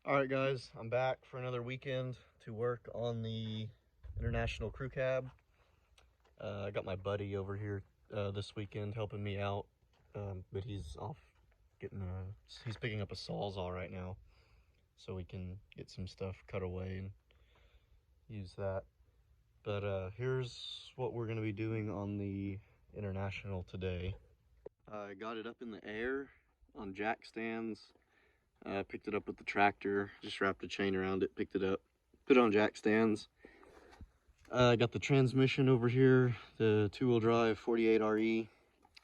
All right, guys, I'm back for another weekend to work on the International CrewCab. I got my buddy over here this weekend helping me out, but he's off he's picking up a Sawzall right now, so we can get some stuff cut away and use that. But here's what we're going to be doing on the International today. I got it up in the air on jack stands. Picked it up with the tractor, just wrapped a chain around it, picked it up, put it on jack stands. I got the transmission over here, the two-wheel drive 48RE.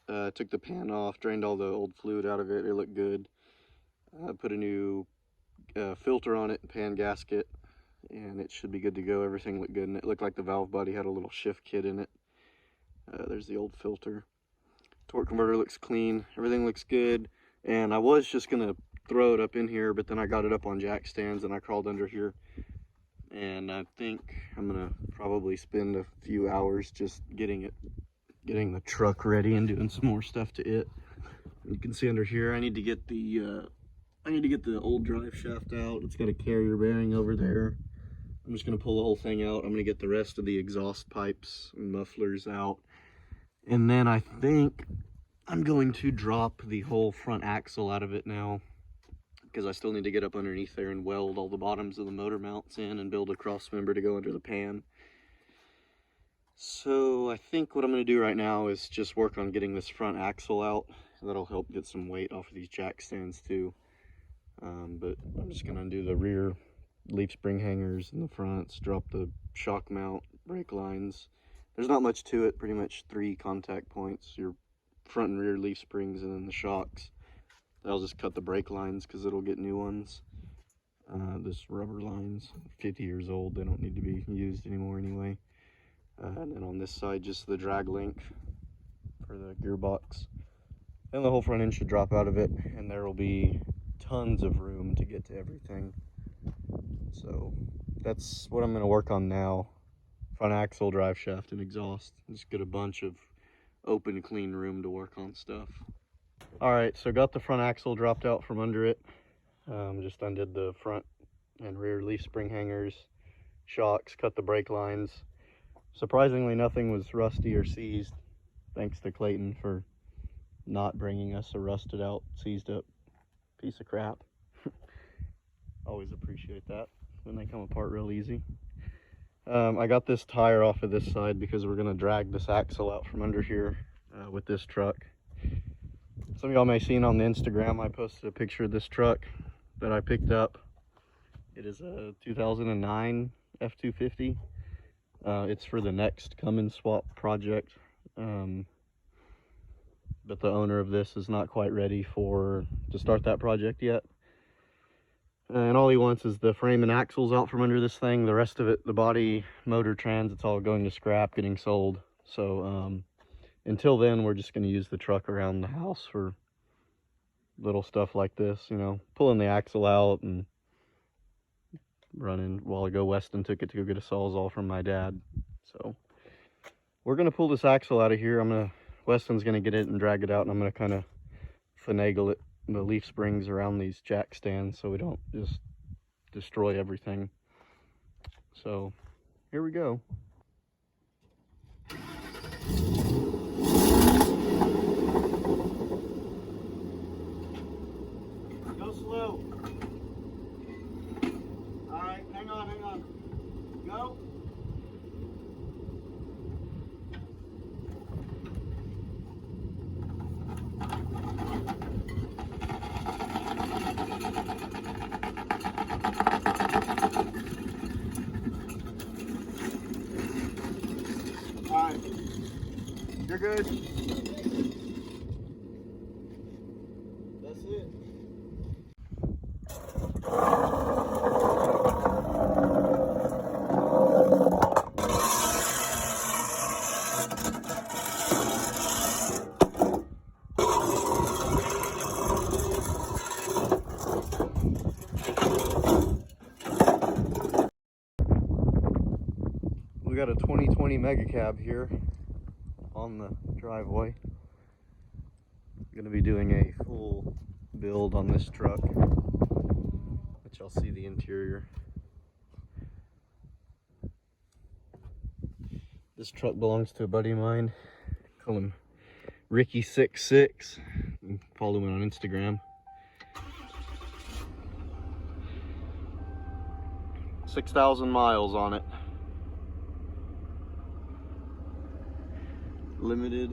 Took the pan off, drained all the old fluid out of it, it looked good. Put a new filter on it, pan gasket, and it should be good to go. Everything looked good, and it looked like the valve body had a little shift kit in it. There's the old filter. Torque converter looks clean, everything looks good, and I was just gonna throw it up in here, but then I got it up on jack stands and I crawled under here, and I think I'm gonna probably spend a few hours just getting the truck ready and doing some more stuff to it. You can see under here I need to get the old drive shaft out. It's got a carrier bearing over there. I'm just gonna pull the whole thing out. I'm gonna get the rest of the exhaust pipes and mufflers out, and then I think I'm going to drop the whole front axle out of it now, because I still need to get up underneath there and weld all the bottoms of the motor mounts in and build a cross member to go under the pan. So I think what I'm going to do right now is just work on getting this front axle out. That'll help get some weight off of these jack stands too. But I'm just going to undo the rear leaf spring hangers in the fronts, drop the shock mount, brake lines. There's not much to it, pretty much 3 contact points, your front and rear leaf springs, and then the shocks. I'll just cut the brake lines because it'll get new ones. This rubber lines, 50 years old, they don't need to be used anymore anyway. And then on this side, just the drag link for the gearbox. Then the whole front end should drop out of it, and there will be tons of room to get to everything. So that's what I'm going to work on now. Front axle, drive shaft, and exhaust. Just get a bunch of open, clean room to work on stuff. Alright, so got the front axle dropped out from under it. Just undid the front and rear leaf spring hangers, shocks, cut the brake lines. Surprisingly, nothing was rusty or seized, thanks to Clayton for not bringing us a rusted out, seized up piece of crap. Always appreciate that when they come apart real easy. I got this tire off of this side because we're going to drag this axle out from under here with this truck. Some of y'all may have seen on the Instagram, I posted a picture of this truck that I picked up. It is a 2009 F-250. It's for the next Cummins swap project. But the owner of this is not quite ready to start that project yet. And all he wants is the frame and axles out from under this thing. The rest of it, the body, motor, trans, it's all going to scrap, getting sold. So, until then, we're just going to use the truck around the house for little stuff like this, you know, pulling the axle out and running. A while ago, Weston took it to go get a Sawzall from my dad. So we're going to pull this axle out of here. Weston's going to get it and drag it out, and I'm going to kind of finagle it, the leaf springs around these jack stands, so we don't just destroy everything. So here we go. Go slow. All right, hang on. Go. All right, you're good. That's it. We got a 2020 MegaCab here on the driveway. I'm going to be doing a full build on this truck, which y'all see the interior. This truck belongs to a buddy of mine. Call him Ricky66. Follow him on Instagram. 6,000 miles on it. Limited.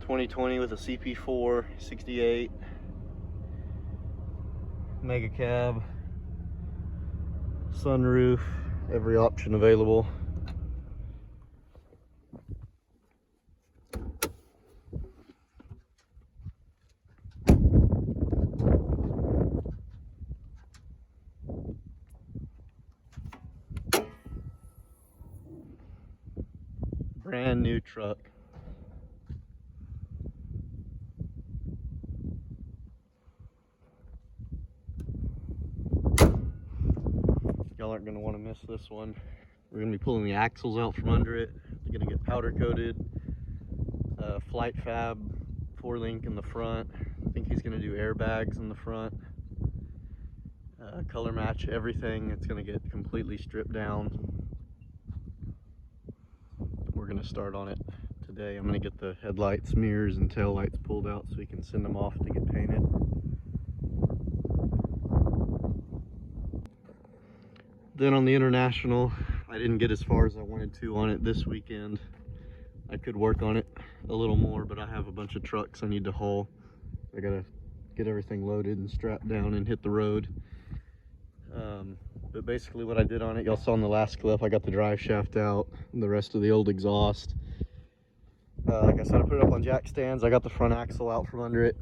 2020 with a CP4 68. MegaCab. Sunroof. Every option available. Brand new truck. Y'all aren't going to want to miss this one. We're going to be pulling the axles out from under it. They're going to get powder coated. Flight fab 4-link in the front. I think he's going to do airbags in the front. Color match everything. It's going to get completely stripped down. We're going to start on it today. I'm going to get the headlights, mirrors, and tail lights pulled out so we can send them off to get painted. Then on the International, I didn't get as far as I wanted to on it this weekend. I could work on it a little more, but I have a bunch of trucks I need to haul. I gotta get everything loaded and strapped down and hit the road. But basically what I did on it, y'all saw in the last clip, I got the drive shaft out and the rest of the old exhaust. Like I said, I put it up on jack stands. I got the front axle out from under it.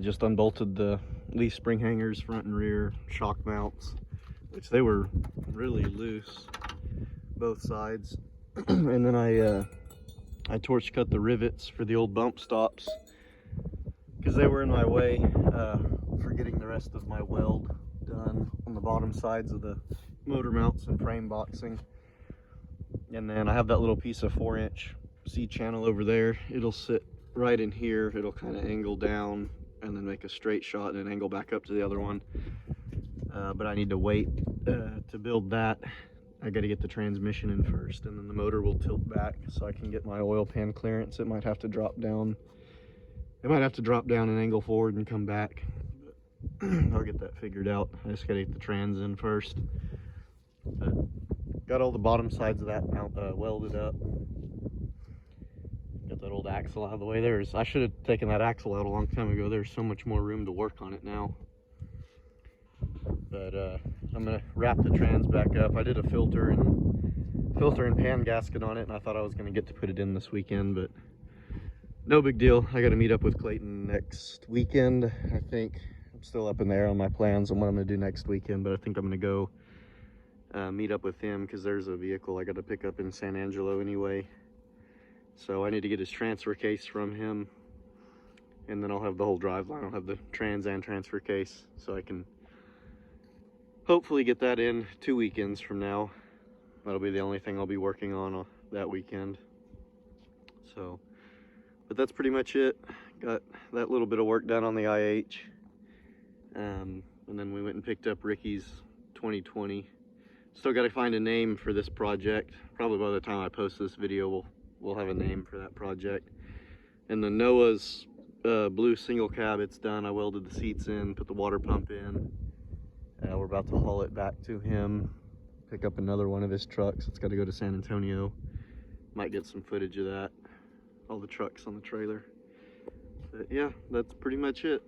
Just unbolted the leaf spring hangers, front and rear, shock mounts, which they were really loose, both sides. And then I torch cut the rivets for the old bump stops because they were in my way for getting the rest of my weld done on the bottom sides of the motor mounts and frame boxing. And then I have that little piece of 4-inch C channel over there. It'll sit right in here. It'll kind of angle down and then make a straight shot and then angle back up to the other one. But I need to wait to build that. I got to get the transmission in first, and then the motor will tilt back so I can get my oil pan clearance. It might have to drop down. It might have to drop down and angle forward and come back. But I'll get that figured out. I just got to get the trans in first. Got all the bottom sides of that mount welded up. Got that old axle out of the way. I should have taken that axle out a long time ago. There's so much more room to work on it now. But I'm gonna wrap the trans back up. I did a filter and pan gasket on it, and I thought I was gonna get to put it in this weekend, but no big deal. I gotta meet up with Clayton next weekend. I think I'm still up in the air on my plans on what I'm gonna do next weekend, but I think I'm gonna go meet up with him because there's a vehicle I gotta pick up in San Angelo anyway. So I need to get his transfer case from him, and then I'll have the whole drive line. I'll have the trans and transfer case, so I can hopefully get that in 2 weekends from now. That'll be the only thing I'll be working on that weekend. So, but that's pretty much it. Got that little bit of work done on the IH. And then we went and picked up Ricky's 2020. Still got to find a name for this project. Probably by the time I post this video, we'll have a name for that project. And the Noah's blue single cab, it's done. I welded the seats in, put the water pump in. We're about to haul it back to him, pick up another one of his trucks. It's got to go to San Antonio. Might get some footage of that, all the trucks on the trailer. But yeah, that's pretty much it.